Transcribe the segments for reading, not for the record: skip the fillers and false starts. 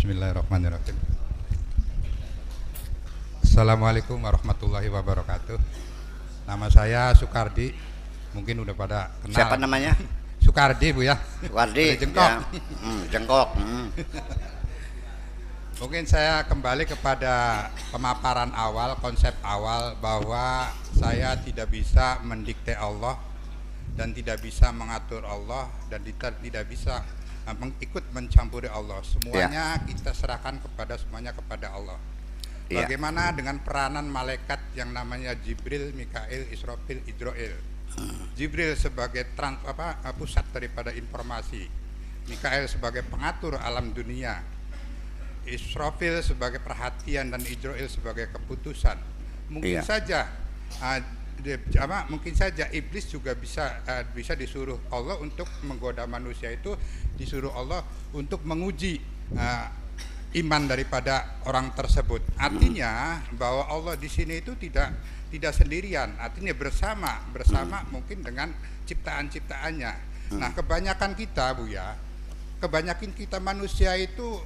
Bismillahirrahmanirrahim. Assalamualaikum warahmatullahi wabarakatuh. Nama saya Sukardi. Mungkin udah pada kenal. Siapa namanya? Sukardi, Bu ya. Sukardi. Jengkok. Ya. Jengkok. Mungkin saya kembali kepada pemaparan awal, konsep awal bahwa saya tidak bisa mendikte Allah dan tidak bisa mengatur Allah dan tidak bisa ikut mencampuri Allah. Semuanya kita serahkan semuanya kepada Allah. Bagaimana dengan peranan malaikat yang namanya Jibril, Mikail, Israfil, Idroil? Jibril sebagai pusat daripada informasi, Mikail sebagai pengatur alam dunia, Israfil sebagai perhatian, dan Idroil sebagai keputusan. Mungkin saja mungkin saja iblis juga bisa disuruh Allah untuk menggoda manusia, itu disuruh Allah untuk menguji iman daripada orang tersebut. Artinya bahwa Allah di sini itu tidak sendirian, artinya bersama mungkin dengan ciptaan-ciptaannya. Nah, kebanyakan kita, Bu ya, kebanyakan kita manusia itu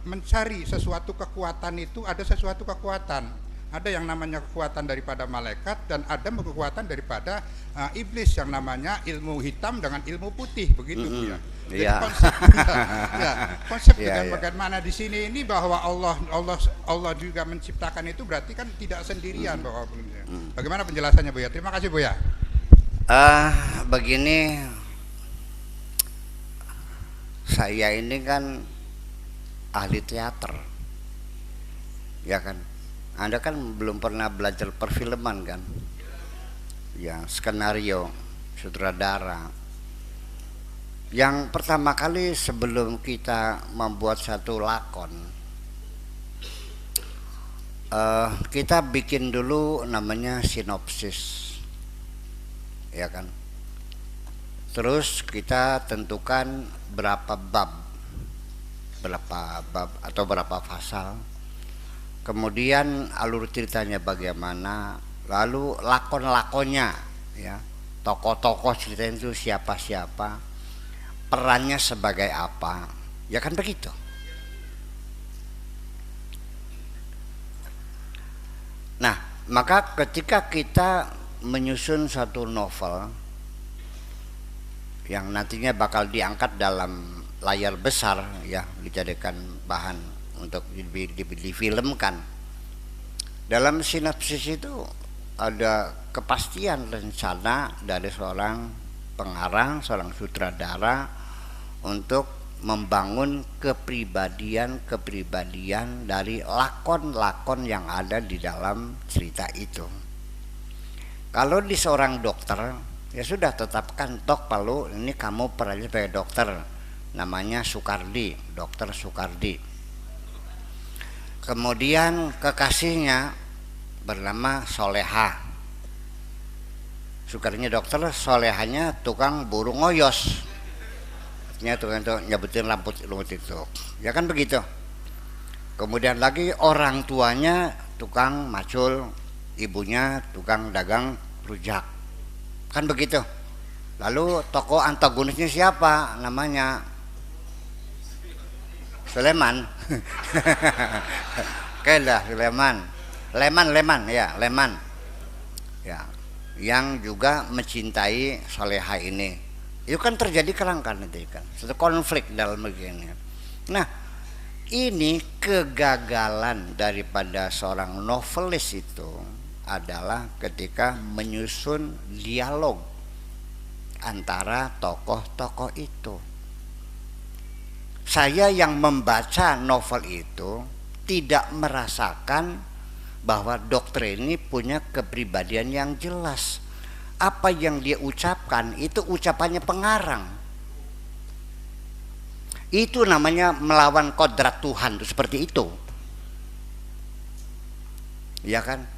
mencari sesuatu kekuatan, itu ada sesuatu kekuatan. Ada yang namanya kekuatan daripada malaikat dan ada kekuatan daripada iblis yang namanya ilmu hitam dengan ilmu putih, begitu Bu ya. Jadi konsep bagaimana di sini ini bahwa Allah juga menciptakan itu berarti kan tidak sendirian bahwa bagaimana penjelasannya Bu ya? Terima kasih Bu ya. Begini, saya ini kan ahli teater, ya kan. Anda kan belum pernah belajar perfilman kan? Ya, skenario, sutradara. Yang pertama kali sebelum kita membuat satu lakon, kita bikin dulu namanya sinopsis, ya kan? Terus kita tentukan berapa bab atau berapa pasal. Kemudian alur ceritanya bagaimana, lalu lakon-lakonnya, ya, tokoh-tokoh ceritanya itu siapa-siapa, perannya sebagai apa, ya kan begitu. Nah, maka ketika kita menyusun satu novel yang nantinya bakal diangkat dalam layar besar, ya, dijadikan bahan untuk difilmkan. Dalam sinopsis itu ada kepastian rencana dari seorang pengarang, seorang sutradara untuk membangun kepribadian dari lakon-lakon yang ada di dalam cerita itu. Kalau di seorang dokter, ya sudah tetapkan Palu, ini kamu perannya sebagai dokter, namanya Sukardi, dokter Sukardi. Kemudian kekasihnya bernama Soleha. Sukardinya dokter, Solehanya tukang burung ngoyos. Artinya tukang itu nyebutin rambut itu. Ya kan begitu. Kemudian lagi orang tuanya tukang macul, ibunya tukang dagang rujak. Kan begitu. Lalu tokoh antagonisnya siapa? Namanya Sulaiman. Oke dah, Leman, ya, yang juga mencintai Soleha ini. Itu kan terjadi kelangkaan itu kan, satu konflik dalam begini. Nah, ini kegagalan daripada seorang novelis itu adalah ketika menyusun dialog antara tokoh-tokoh itu. Saya yang membaca novel itu tidak merasakan bahwa dokter ini punya kepribadian yang jelas. Apa yang dia ucapkan itu ucapannya pengarang. Itu namanya melawan kodrat Tuhan, itu seperti itu. Ya kan?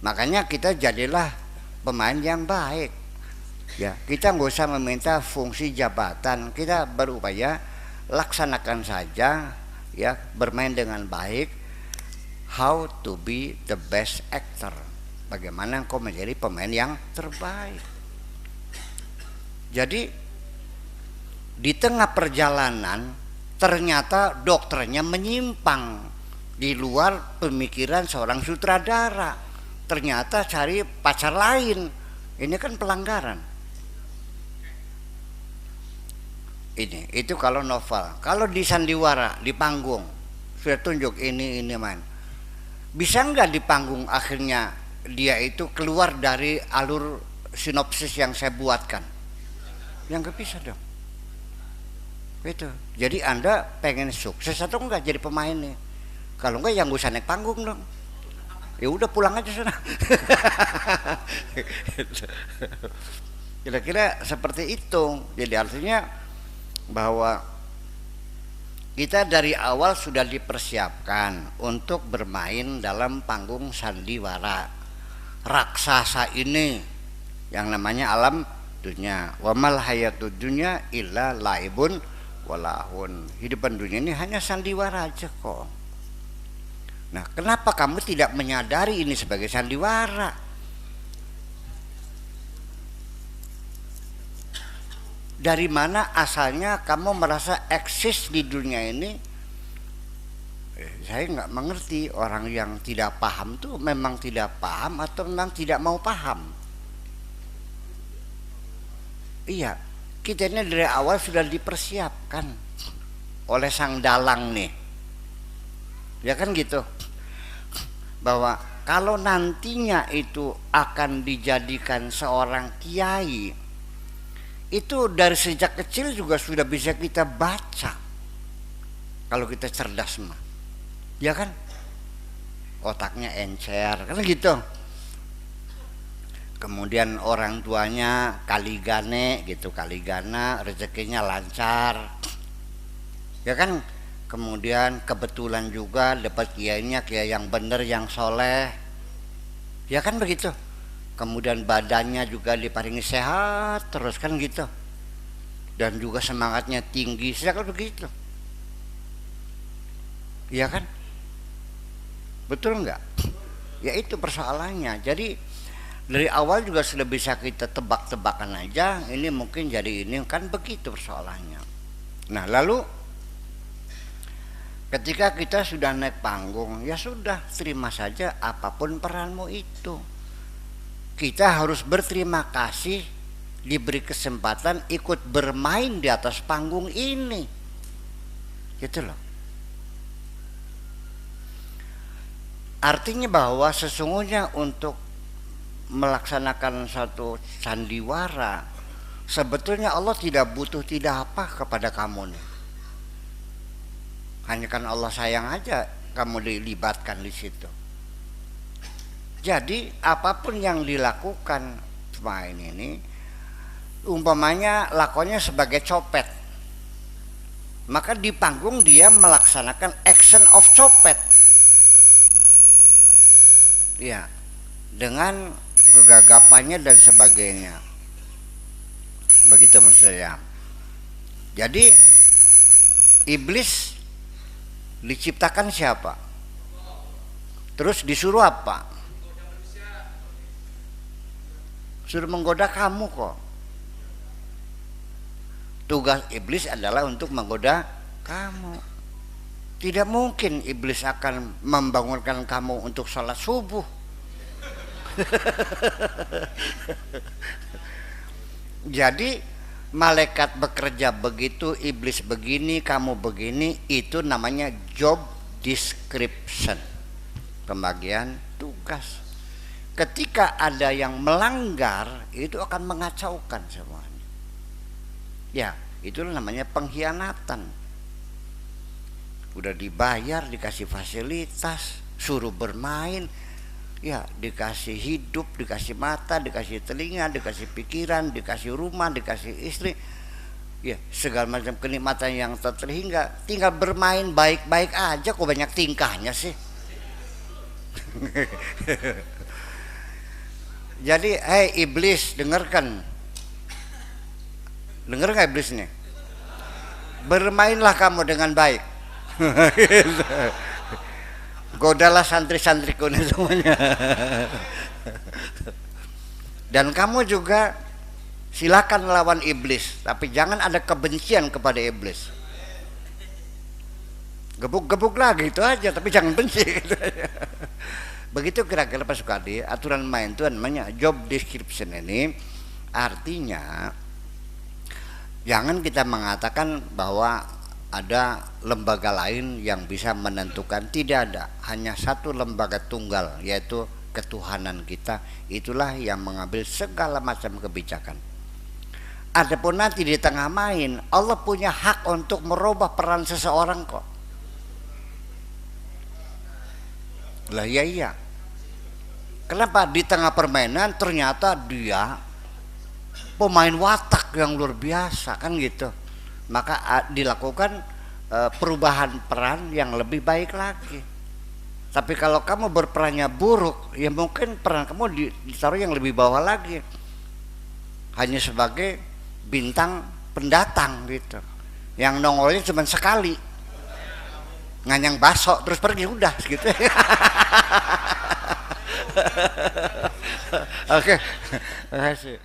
Makanya kita jadilah pemain yang baik. Ya, kita nggak usah meminta fungsi jabatan, kita berupaya laksanakan saja, ya, bermain dengan baik. How to be the best actor, bagaimana engkau menjadi pemain yang terbaik. Jadi di tengah perjalanan ternyata dokternya menyimpang di luar pemikiran seorang sutradara. Ternyata cari pacar lain. Ini kan pelanggaran. Itu kalau novel. Kalau di sandiwara, di panggung sudah tunjuk ini man. Bisa nggak di panggung akhirnya dia itu keluar dari alur sinopsis yang saya buatkan? Yang nggak bisa dong. Itu. Jadi Anda pengen sukses atau enggak jadi pemain nih? Kalau enggak, yang gak usah naik panggung dong. Ya udah pulang aja sana. Kira-kira seperti itu. Jadi artinya bahwa kita dari awal sudah dipersiapkan untuk bermain dalam panggung sandiwara raksasa ini yang namanya alam dunia. Wamal hayatud dunya illa laibun walahun. Hidupan dunia ini hanya sandiwara aja kok. Nah, kenapa kamu tidak menyadari ini sebagai sandiwara? Dari mana asalnya kamu merasa eksis di dunia ini? Saya nggak mengerti. Orang yang tidak paham tuh memang tidak paham atau memang tidak mau paham. Iya, kita ini dari awal sudah dipersiapkan oleh sang dalang nih. Ya kan gitu. Bahwa kalau nantinya itu akan dijadikan seorang kiai, itu dari sejak kecil juga sudah bisa kita baca. Kalau kita cerdas mah. Ya kan? Otaknya encer, kan gitu. Kemudian orang tuanya kaligane gitu, kaligana, rezekinya lancar. Ya kan? Kemudian kebetulan juga dapat kiainya, kiai yang benar, yang soleh. Ya kan begitu. Kemudian badannya juga diparingi sehat terus, kan gitu. Dan juga semangatnya tinggi, kan begitu. Ya kan? Betul enggak? Ya itu persoalannya. Jadi dari awal juga sudah bisa kita tebak-tebakan aja, ini mungkin jadi ini, kan begitu persoalannya. Nah, lalu ketika kita sudah naik panggung, ya sudah, terima saja apapun peranmu itu. Kita harus berterima kasih diberi kesempatan ikut bermain di atas panggung ini. Gitu loh. Artinya bahwa sesungguhnya untuk melaksanakan satu sandiwara, sebetulnya Allah tidak butuh tidak apa kepada kamu nih. Hanya kan Allah sayang aja kamu dilibatkan di situ. Jadi apapun yang dilakukan pemain ini, umpamanya lakonnya sebagai copet, maka di panggung dia melaksanakan action of copet. Ya, dengan kegagapannya dan sebagainya. Begitu maksud saya. Jadi iblis diciptakan siapa? Terus disuruh apa? Suruh menggoda kamu kok. Tugas iblis adalah untuk menggoda kamu. Tidak mungkin iblis akan membangunkan kamu untuk sholat subuh. Jadi malaikat bekerja begitu, iblis begini, kamu begini, itu namanya job description, pembagian tugas. Ketika ada yang melanggar, itu akan mengacaukan semuanya. Ya, itu namanya pengkhianatan. Udah dibayar, dikasih fasilitas, suruh bermain, ya dikasih hidup, dikasih mata, dikasih telinga, dikasih pikiran, dikasih rumah, dikasih istri, ya segala macam kenikmatan yang terhingga, tinggal bermain baik-baik aja, kok banyak tingkahnya sih. Jadi iblis, dengarkan, dengar nggak iblis nih? Bermainlah kamu dengan baik. Godalah santri-santriku ini semuanya. Dan kamu juga silakan melawan iblis, tapi jangan ada kebencian kepada iblis. gebuk-gebuk lagi itu aja, tapi jangan benci gitu. Begitu kira-kira Pak Sukadi, aturan main itu namanya job description ini. Artinya jangan kita mengatakan bahwa ada lembaga lain yang bisa menentukan, tidak ada, hanya satu lembaga tunggal, yaitu ketuhanan kita. Itulah yang mengambil segala macam kebijakan. Adapun nanti di tengah main, Allah punya hak untuk merubah peran seseorang kok. Lah iya. Kenapa di tengah permainan ternyata dia pemain watak yang luar biasa kan gitu. Maka dilakukan perubahan peran yang lebih baik lagi. Tapi kalau kamu berperannya buruk, ya mungkin peran kamu ditaruh yang lebih bawah lagi. Hanya sebagai bintang pendatang gitu, yang nongolnya cuma sekali, nganyang baso terus pergi udah gitu. Oke, terima kasih.